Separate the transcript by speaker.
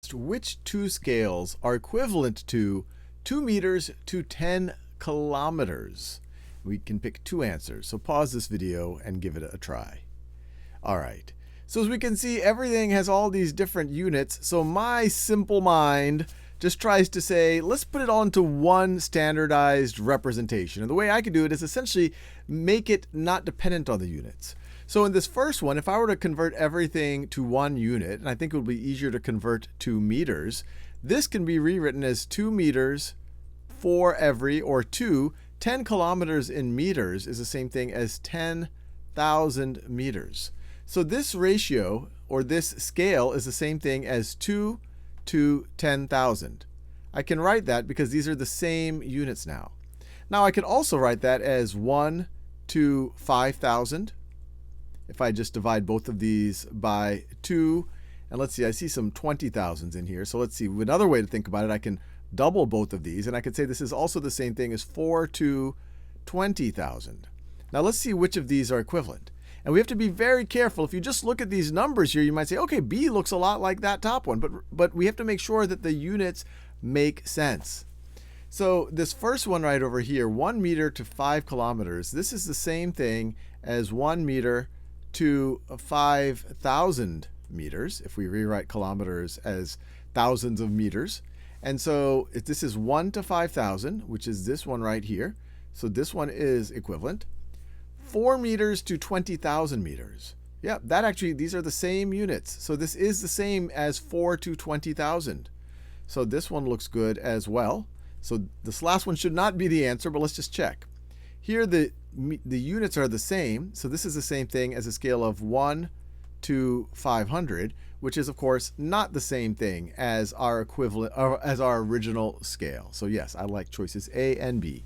Speaker 1: asked which two scales are equivalent to 2 meters to 10 kilometers. We can pick two answers, so pause this video and give it a try. All right, so as we can see, everything has all these different units, so my simple mind just tries to say, let's put it all into one standardized representation. And the way I could do it is essentially make it not dependent on the units. So in this first one, if I were to convert everything to one unit, and I think it would be easier to convert to meters, this can be rewritten as 2 meters for every, or 10 kilometers in meters is the same thing as 10,000 meters. So this ratio, or this scale, is the same thing as 2 to 10,000. I can write that because these are the same units now. Now I could also write that as 1 to 5,000. If I just divide both of these by 2, and let's see, I see some 20,000s in here. So let's see, another way to think about it, I can double both of these, and I could say this is also the same thing as 4 to 20,000. Now let's see which of these are equivalent. And we have to be very careful. If you just look at these numbers here, you might say, okay, B looks a lot like that top one, but we have to make sure that the units make sense. So this first one right over here, 1 meter to 5 kilometers, this is the same thing as 1 meter to 5,000 meters, if we rewrite kilometers as thousands of meters. And so if this is 1 to 5,000, which is this one right here, so this one is equivalent. 4 meters to 20,000 meters. Yeah, that actually, these are the same units. So this is the same as 4 to 20,000. So this one looks good as well. So this last one should not be the answer, but let's just check. Here the units are the same, so this is the same thing as a scale of 1 to 500, which is of course not the same thing as our equivalent, or as our original scale. So yes, I like choices A and B.